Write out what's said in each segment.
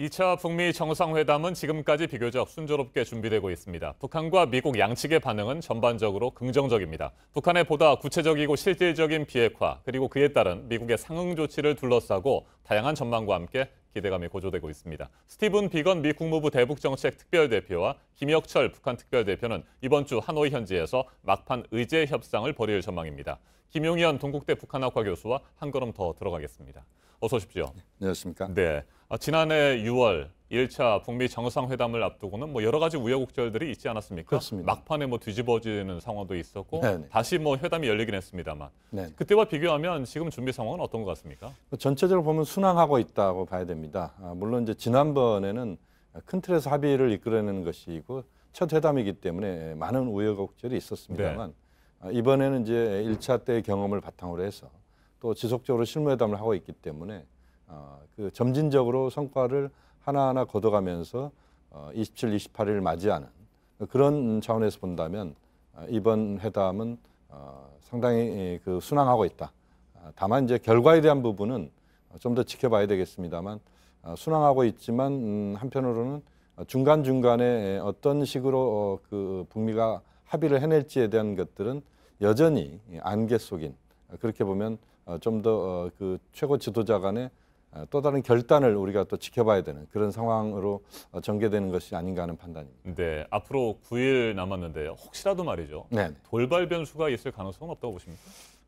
2차 북미 정상회담은 지금까지 비교적 순조롭게 준비되고 있습니다. 북한과 미국 양측의 반응은 전반적으로 긍정적입니다. 북한의 보다 구체적이고 실질적인 비핵화, 그리고 그에 따른 미국의 상응 조치를 둘러싸고 다양한 전망과 함께 기대감이 고조되고 있습니다. 스티븐 비건 미 국무부 대북정책 특별대표와 김혁철 북한 특별대표는 이번 주 하노이 현지에서 막판 의제 협상을 벌일 전망입니다. 김용현 동국대 북한학과 교수와 한 걸음 더 들어가겠습니다. 어서 오십시오. 안녕하십니까? 네. 지난해 6월 1차 북미 정상회담을 앞두고는 여러 가지 우여곡절들이 있지 않았습니까? 그렇습니다. 막판에 뒤집어지는 상황도 있었고 네네. 다시 회담이 열리긴 했습니다만 네네. 그때와 비교하면 지금 준비 상황은 어떤 것 같습니까? 전체적으로 보면 순항하고 있다고 봐야 됩니다. 물론 이제 지난번에는 큰 틀에서 합의를 이끌어내는 것이고 첫 회담이기 때문에 많은 우여곡절이 있었습니다만 이번에는 이제 1차 때의 경험을 바탕으로 해서 또 지속적으로 실무회담을 하고 있기 때문에 그 점진적으로 성과를 하나하나 거둬가면서 27, 28일을 맞이하는 그런 차원에서 본다면 이번 회담은 상당히 그 순항하고 있다. 다만 이제 결과에 대한 부분은 좀 더 지켜봐야 되겠습니다만 순항하고 있지만 한편으로는 중간중간에 어떤 식으로 그 북미가 합의를 해낼지에 대한 것들은 여전히 안개 속인 그렇게 보면 좀 더 그 최고 지도자 간의 또 다른 결단을 우리가 또 지켜봐야 되는 그런 상황으로 전개되는 것이 아닌가 하는 판단입니다. 네, 앞으로 9일 남았는데요. 혹시라도 말이죠. 네. 돌발 변수가 있을 가능성은 없다고 보십니까?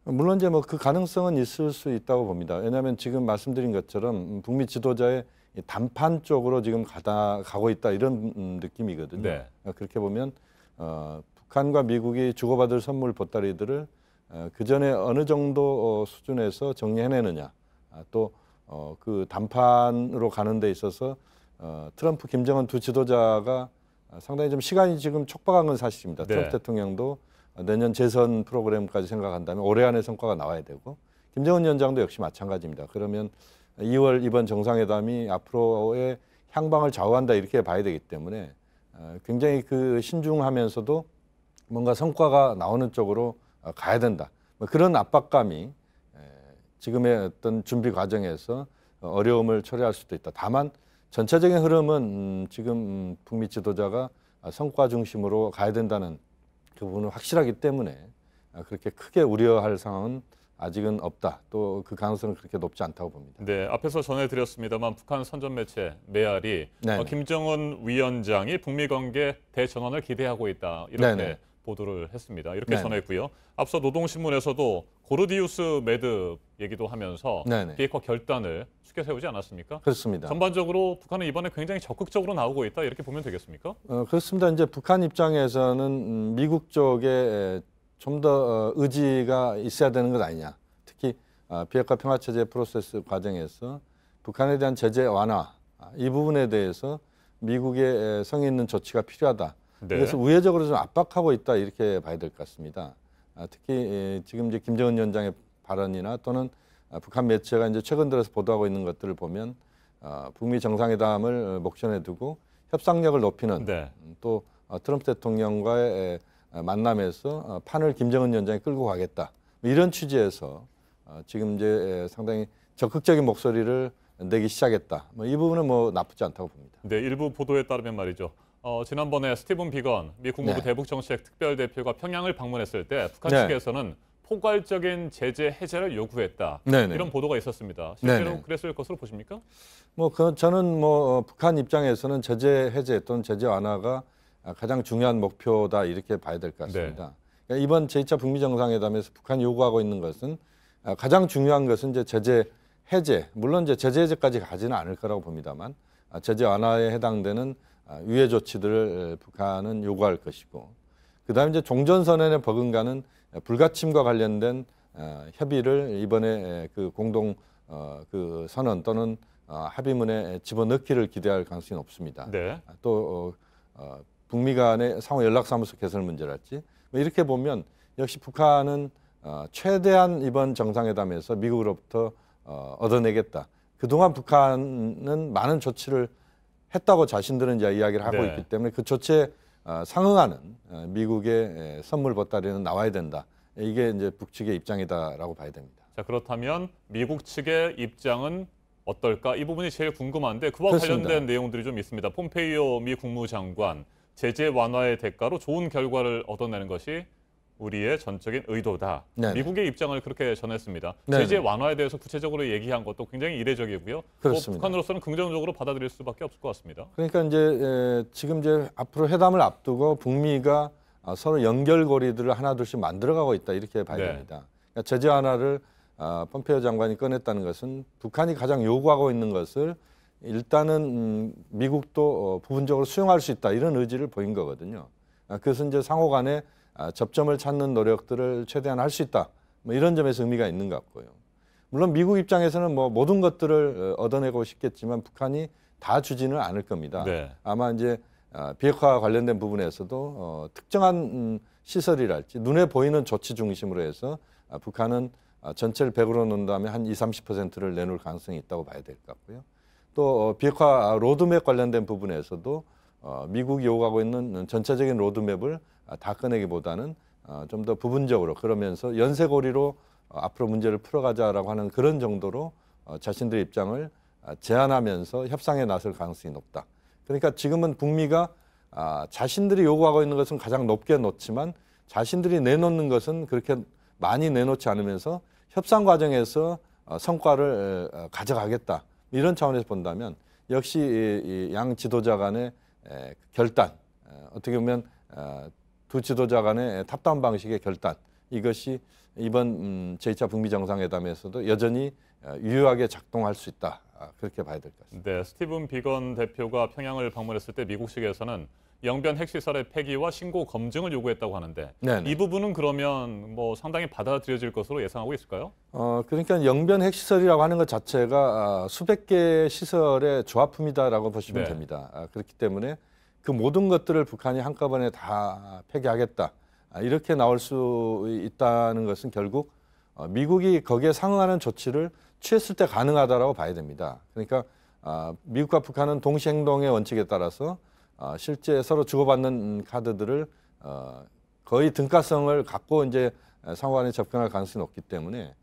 물론 이제 그 가능성은 있을 수 있다고 봅니다. 왜냐하면 지금 말씀드린 것처럼 북미 지도자의 담판 쪽으로 지금 가고 있다 이런 느낌이거든요. 네. 그렇게 보면 북한과 미국이 주고받을 선물 보따리들을 그 전에 어느 정도 수준에서 정리해내느냐, 또 그 담판으로 가는 데 있어서 트럼프, 김정은 두 지도자가 상당히 좀 시간이 지금 촉박한 건 사실입니다. 네. 트럼프 대통령도 내년 재선 프로그램까지 생각한다면 올해 안에 성과가 나와야 되고 김정은 위원장도 역시 마찬가지입니다. 그러면 2월 이번 정상회담이 앞으로의 향방을 좌우한다 이렇게 봐야 되기 때문에 굉장히 그 신중하면서도 뭔가 성과가 나오는 쪽으로 가야 된다. 그런 압박감이 지금의 어떤 준비 과정에서 어려움을 초래할 수도 있다. 다만 전체적인 흐름은 지금 북미 지도자가 성과 중심으로 가야 된다는 그 부분은 확실하기 때문에 그렇게 크게 우려할 상황은 아직은 없다. 또 그 가능성은 그렇게 높지 않다고 봅니다. 네, 앞에서 전해드렸습니다만 북한 선전 매체 메아리 네네. 김정은 위원장이 북미 관계 대전환을 기대하고 있다 이렇게 네네. 보도를 했습니다. 이렇게 네네. 전했고요. 앞서 노동신문에서도 고르디우스 매듭 얘기도 하면서 네네. 비핵화 결단을 쉽게 세우지 않았습니까? 그렇습니다. 전반적으로 북한은 이번에 굉장히 적극적으로 나오고 있다 이렇게 보면 되겠습니까? 그렇습니다. 이제 북한 입장에서는 미국 쪽에 좀 더 의지가 있어야 되는 것 아니냐. 특히 비핵화 평화체제 프로세스 과정에서 북한에 대한 제재 완화 이 부분에 대해서 미국의 성의 있는 조치가 필요하다. 네. 그래서 우회적으로 좀 압박하고 있다 이렇게 봐야 될 것 같습니다. 특히 지금 이제 김정은 위원장의 발언이나 또는 북한 매체가 이제 최근 들어서 보도하고 있는 것들을 보면 북미 정상회담을 목전에 두고 협상력을 높이는 네. 또 트럼프 대통령과의 만남에서 판을 김정은 위원장이 끌고 가겠다 이런 취지에서 지금 이제 상당히 적극적인 목소리를 내기 시작했다. 이 부분은 나쁘지 않다고 봅니다. 네, 일부 보도에 따르면 말이죠. 지난번에 스티븐 비건 미 국무부 네. 대북정책 특별대표가 평양을 방문했을 때 북한 네. 측에서는 포괄적인 제재 해제를 요구했다. 네네. 이런 보도가 있었습니다. 실제로 네네. 그랬을 것으로 보십니까? 저는 북한 입장에서는 제재 해제 또는 제재 완화가 가장 중요한 목표다 이렇게 봐야 될 것 같습니다. 그러니까 이번 제2차 북미 정상회담에서 북한이 요구하고 있는 것은 가장 중요한 것은 이제 제재 해제, 물론 이제 제재 해제까지 가지는 않을 거라고 봅니다만 제재 완화에 해당되는 유예 조치들을 북한은 요구할 것이고, 그다음에 이제 종전선언에 버금가는 불가침과 관련된 협의를 이번에 그 공동 그 선언 또는 합의문에 집어넣기를 기대할 가능성이 높습니다. 네. 또 북미 간의 상호 연락사무소 개설 문제랄지 이렇게 보면 역시 북한은 최대한 이번 정상회담에서 미국으로부터 얻어내겠다. 그동안 북한은 많은 조치를 했다고 자신들은 이제 이야기를 하고 네. 있기 때문에 그 조치에 상응하는 미국의 선물 보따리는 나와야 된다. 이게 이제 북측의 입장이다라고 봐야 됩니다. 자, 그렇다면 미국 측의 입장은 어떨까? 이 부분이 제일 궁금한데 그와 그렇습니다. 관련된 내용들이 좀 있습니다. 폼페이오 미 국무장관 제재 완화의 대가로 좋은 결과를 얻어내는 것이 우리의 전적인 의도다. 네네. 미국의 입장을 그렇게 전했습니다. 네네. 제재 완화에 대해서 구체적으로 얘기한 것도 굉장히 이례적이고요. 그렇습니다. 북한으로서는 긍정적으로 받아들일 수밖에 없을 것 같습니다. 그러니까 이제 지금 이제 앞으로 회담을 앞두고 북미가 서로 연결고리들을 하나둘씩 만들어가고 있다 이렇게 봐야 네. 됩니다. 그러니까 제재 하나를 폼페이오 장관이 꺼냈다는 것은 북한이 가장 요구하고 있는 것을 일단은 미국도 부분적으로 수용할 수 있다 이런 의지를 보인 거거든요. 그것은 이제 상호간에 접점을 찾는 노력들을 최대한 할 수 있다. 뭐 이런 점에서 의미가 있는 것 같고요. 물론 미국 입장에서는 뭐 모든 것들을 얻어내고 싶겠지만 북한이 다 주지는 않을 겁니다. 네. 아마 이제 비핵화 관련된 부분에서도 특정한 시설이랄지 눈에 보이는 조치 중심으로 해서 북한은 전체를 100으로 놓는다면 한 20-30%를 내놓을 가능성이 있다고 봐야 될 것 같고요. 또 비핵화 로드맵 관련된 부분에서도 미국이 요구하고 있는 전체적인 로드맵을 다 꺼내기보다는 좀 더 부분적으로 그러면서 연쇄고리로 앞으로 문제를 풀어가자라고 하는 그런 정도로 자신들의 입장을 제안하면서 협상에 나설 가능성이 높다. 그러니까 지금은 북미가 자신들이 요구하고 있는 것은 가장 높게 놓지만 자신들이 내놓는 것은 그렇게 많이 내놓지 않으면서 협상 과정에서 성과를 가져가겠다. 이런 차원에서 본다면 역시 이 양 지도자 간의 결단, 어떻게 보면 두 지도자 간의 탑다운 방식의 결단, 이것이 이번 제2차 북미 정상회담에서도 여전히 유효하게 작동할 수 있다. 그렇게 봐야 될 것 같습니다. 네, 스티븐 비건 대표가 평양을 방문했을 때 미국 측에서는 영변 핵시설의 폐기와 신고 검증을 요구했다고 하는데 네네. 이 부분은 그러면 뭐 상당히 받아들여질 것으로 예상하고 있을까요? 그러니까 영변 핵시설이라고 하는 것 자체가 수백 개의 시설의 조합품이다라고 보시면 네. 됩니다. 그렇기 때문에 그 모든 것들을 북한이 한꺼번에 다 폐기하겠다. 이렇게 나올 수 있다는 것은 결국 미국이 거기에 상응하는 조치를 취했을 때 가능하다라고 봐야 됩니다. 그러니까 미국과 북한은 동시행동의 원칙에 따라서 실제 서로 주고받는 카드들을 거의 등가성을 갖고 이제 상호간에 접근할 가능성이 높기 때문에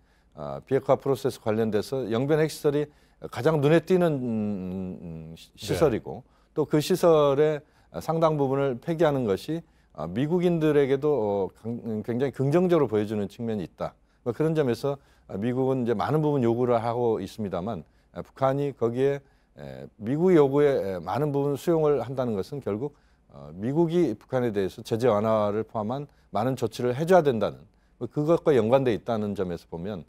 비핵화 프로세스 관련돼서 영변 핵시설이 가장 눈에 띄는 시설이고 또 그 시설의 상당 부분을 폐기하는 것이 미국인들에게도 굉장히 긍정적으로 보여주는 측면이 있다. 그런 점에서 미국은 이제 많은 부분 요구를 하고 있습니다만 북한이 거기에 미국 요구에 많은 부분 수용을 한다는 것은 결국 미국이 북한에 대해서 제재 완화를 포함한 많은 조치를 해줘야 된다는 그것과 연관돼 있다는 점에서 보면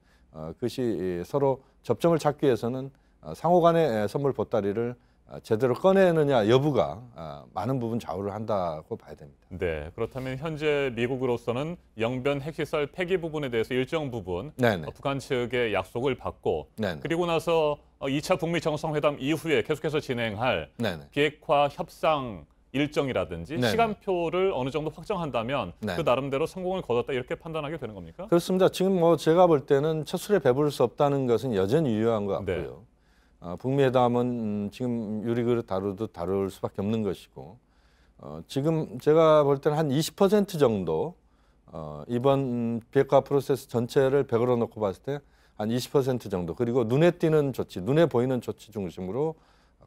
그것이 서로 접점을 찾기 위해서는 상호 간의 선물 보따리를 제대로 꺼내느냐 여부가 많은 부분 좌우를 한다고 봐야 됩니다. 네, 그렇다면 현재 미국으로서는 영변 핵시설 폐기 부분에 대해서 일정 부분 북한 측의 약속을 받고 네네. 그리고 나서 2차 북미 정상회담 이후에 계속해서 진행할 네네. 비핵화 협상 일정이라든지 네네. 시간표를 어느 정도 확정한다면 네네. 그 나름대로 성공을 거뒀다 이렇게 판단하게 되는 겁니까? 그렇습니다. 지금 뭐 제가 볼 때는 첫 술에 배부를 수 없다는 것은 여전히 유효한 것 같고요. 네. 북미 회담은 지금 유리그릇 다루듯 다룰 수밖에 없는 것이고 지금 제가 볼 때는 한 20% 정도 이번 비핵화 프로세스 전체를 100으로 놓고 봤을 때 한 20% 정도 그리고 눈에 띄는 조치, 눈에 보이는 조치 중심으로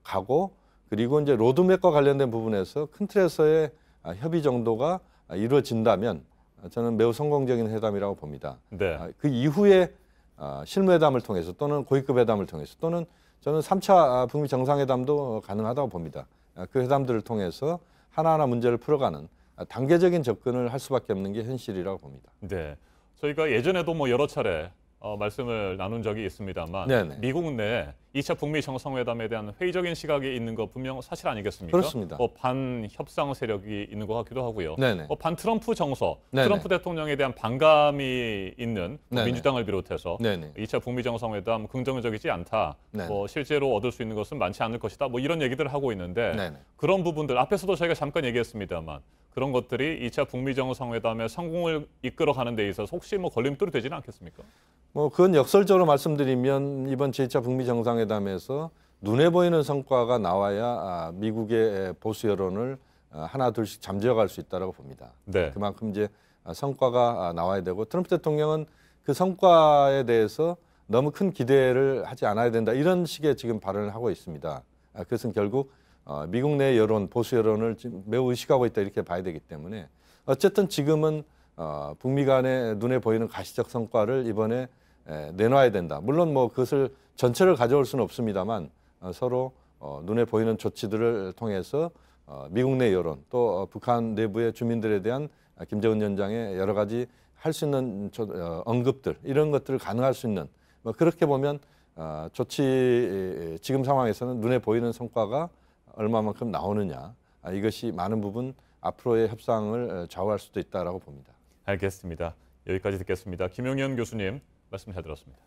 가고 그리고 이제 로드맵과 관련된 부분에서 큰 틀에서의 협의 정도가 이루어진다면 저는 매우 성공적인 회담이라고 봅니다. 네. 그 이후에 실무회담을 통해서 또는 고위급 회담을 통해서 또는 저는 3차 북미 정상회담도 가능하다고 봅니다. 그 회담들을 통해서 하나하나 문제를 풀어가는 단계적인 접근을 할 수밖에 없는 게 현실이라고 봅니다. 네, 저희가 예전에도 뭐 여러 차례 말씀을 나눈 적이 있습니다만 네네. 미국 내 2차 북미 정상회담에 대한 회의적인 시각이 있는 거 분명 사실 아니겠습니까? 그렇습니다. 반협상 세력이 있는 것 같기도 하고요. 네네. 반 트럼프 정서, 네네. 트럼프 대통령에 대한 반감이 있는 네네. 민주당을 비롯해서 네네. 2차 북미 정상회담 긍정적이지 않다. 네네. 실제로 얻을 수 있는 것은 많지 않을 것이다. 이런 얘기들을 하고 있는데 네네. 그런 부분들 앞에서도 저희가 잠깐 얘기했습니다만 그런 것들이 2차 북미 정상회담의 성공을 이끌어가는 데 있어서 혹시 걸림돌이 되지는 않겠습니까? 그건 역설적으로 말씀드리면 이번 제2차 북미 정상회담에서 눈에 보이는 성과가 나와야 미국의 보수 여론을 하나 둘씩 잠재워갈 수 있다고 봅니다. 네. 그만큼 이제 성과가 나와야 되고 트럼프 대통령은 그 성과에 대해서 너무 큰 기대를 하지 않아야 된다 이런 식의 지금 발언을 하고 있습니다. 그것은 결국 미국 내 여론, 보수 여론을 지금 매우 의식하고 있다 이렇게 봐야 되기 때문에 어쨌든 지금은 북미 간의 눈에 보이는 가시적 성과를 이번에 내놔야 된다. 물론 뭐 그것을 전체를 가져올 수는 없습니다만 서로 눈에 보이는 조치들을 통해서 미국 내 여론 또 북한 내부의 주민들에 대한 김정은 위원장의 여러 가지 할 수 있는 언급들 이런 것들을 가능할 수 있는 뭐 그렇게 보면 조치 지금 상황에서는 눈에 보이는 성과가 얼마만큼 나오느냐 이것이 많은 부분 앞으로의 협상을 좌우할 수도 있다라고 봅니다. 알겠습니다. 여기까지 듣겠습니다. 김용현 교수님 말씀 잘 들었습니다.